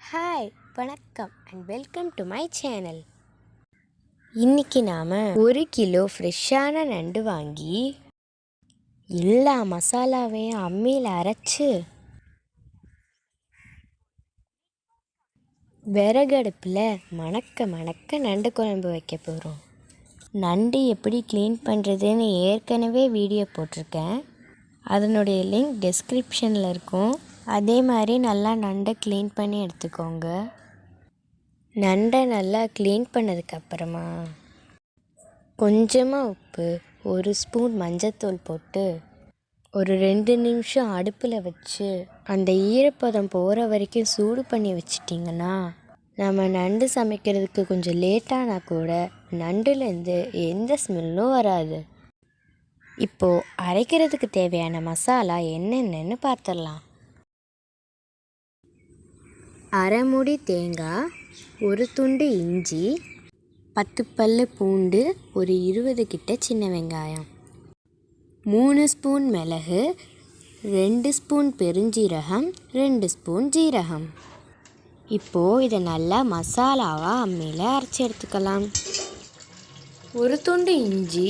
Hi, வணக்கம் and welcome to my channel. இன்றைக்கி நாம் 1 கிலோ ஃப்ரெஷ்ஷான நண்டு வாங்கி எல்லா மசாலாவையும் அம்மியில் அரைச்சி விறகடுப்பில் மணக்க மணக்க நண்டு குழம்பு வைக்க போகிறோம். நண்டு எப்படி க்ளீன் பண்ணுறதுன்னு ஏற்கனவே வீடியோ போட்டிருக்கேன். அதனுடைய லிங்க் டிஸ்கிரிப்ஷனில் இருக்கும். அதே மாதிரி நல்லா நண்டை க்ளீன் பண்ணி எடுத்துக்கோங்க. நண்டை நல்லா க்ளீன் பண்ணதுக்கப்புறமா கொஞ்சமாக உப்பு, 1 ஸ்பூன் மஞ்சத்தூள் போட்டு ஒரு 2 நிமிஷம் அடுப்பில் வச்சு அந்த ஈரப்பதம் போகிற வரைக்கும் சூடு பண்ணி வச்சிட்டிங்கன்னா நம்ம நண்டு சமைக்கிறதுக்கு கொஞ்சம் லேட்டானா கூட நண்டுலேருந்து எந்த ஸ்மெல்லும் வராது. இப்போது அரைக்கிறதுக்கு தேவையான மசாலா என்னென்னு பார்த்துடலாம். அரை மூடி தேங்காய், 1 துண்டு இஞ்சி, 10 பல்லு பூண்டு, ஒரு 20 கிட்ட சின்ன வெங்காயம், 3 ஸ்பூன் மிளகு, 2 ஸ்பூன் பெருஞ்சீரகம், 2 ஸ்பூன் ஜீரகம். இப்போது இதை நல்லா மசாலாவாக அம்மியில் அரைச்சி எடுத்துக்கலாம். 1 துண்டு இஞ்சி,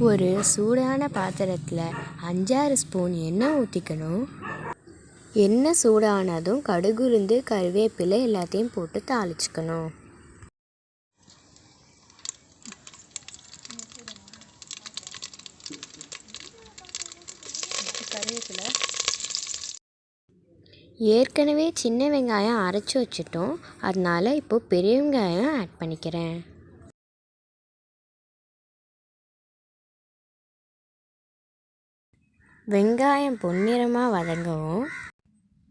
ஒரு சூடான பாத்திரத்தில் 5-6 ஸ்பூன் எண்ணெய் ஊற்றிக்கணும். எண்ணெய் சூடானதும் கடுகு, உளுந்து, கருவேப்பிலை எல்லாத்தையும் போட்டு தாளிச்சுக்கணும். ஏற்கனவே சின்ன வெங்காயம் அரைச்சி வச்சிட்டோம். அதனால இப்போது பெரிய வெங்காயம் ஆட் பண்ணிக்கிறேன். வெங்காயம் பொன்னிறமாக வதங்கவும்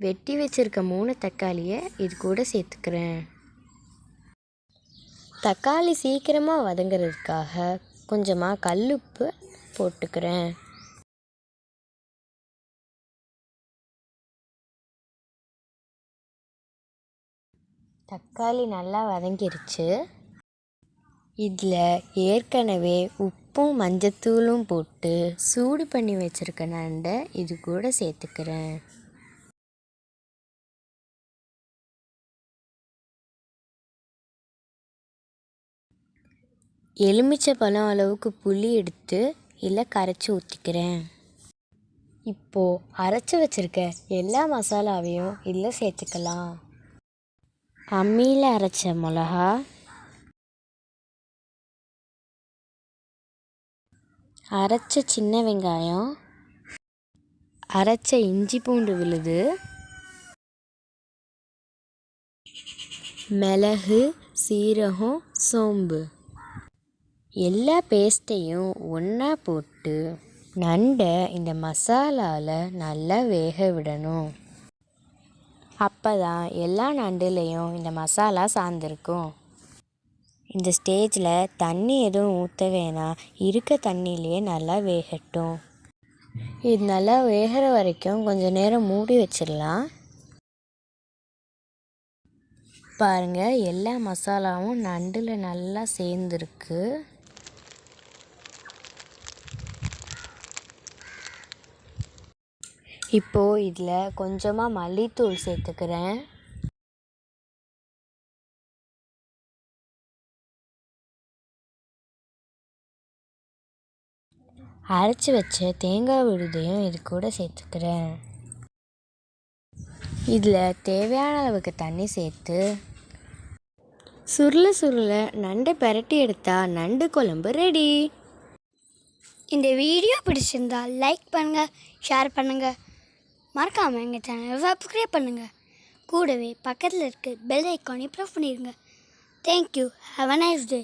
வெட்டி வச்சுருக்க 3 தக்காளியை இது கூட சேர்த்துக்கிறேன். தக்காளி சீக்கிரமாக வதங்கிறதுக்காக கொஞ்சமாக கல்லுப்பு போட்டுக்கிறேன். தக்காளி நல்லா வதங்கிருச்சு. இதில் ஏற்கனவே உப்பும் மஞ்சத்தூளும் போட்டு சூடு பண்ணி வச்சுருக்க நண்டை இது கூட சேர்த்துக்கிறேன். எலுமிச்சை பழம் அளவுக்கு புளி எடுத்து இதில் கரைச்சி ஊற்றிக்கிறேன். இப்போது அரைச்சி வச்சுருக்க எல்லா மசாலாவையும் இதில் சேர்த்துக்கலாம். அம்மியில் அரைச்ச மிளகா, அரைச்ச சின்ன வெங்காயம், அரைச்ச இஞ்சி பூண்டு விழுது, மிளகு, சீரகம், சோம்பு எல்லா பேஸ்ட்டையும் ஒன்றா போட்டு நண்டை இந்த மசாலாவில் நல்லா வேக விடணும். அப்போ தான் எல்லா நண்டுலேயும் இந்த மசாலா சார்ந்திருக்கும். இந்த ஸ்டேஜில் தண்ணி எதுவும் ஊற்ற வேணாம். இருக்க தண்ணியிலே நல்லா வேகட்டும். இது நல்லா வேகிற வரைக்கும் கொஞ்சம் நேரம் மூடி வச்சிடலாம். பாருங்கள், எல்லா மசாலாவும் நண்டில் நல்லா சேர்ந்துருக்கு. இப்போது இதில் கொஞ்சமாக மல்லித்தூள் சேர்த்துக்கிறேன். அரைச்சி வச்ச தேங்காய் விழுதையும் இது கூட சேர்த்துக்கிறேன். இதில் தேவையான அளவுக்கு தண்ணி சேர்த்து சுருள நண்டை பிரட்டி எடுத்தால் நண்டு குழம்பு ரெடி. இந்த வீடியோ பிடிச்சிருந்தால் லைக் பண்ணுங்கள், ஷேர் பண்ணுங்கள், மறக்காமல் எங்கள் சேனலை சப்ஸ்கிரைப் பண்ணுங்கள். கூடவே பக்கத்தில் இருக்க பெல் ஐக்கானை ப்ரெஸ் பண்ணிடுங்க. Thank you. Have a nice day.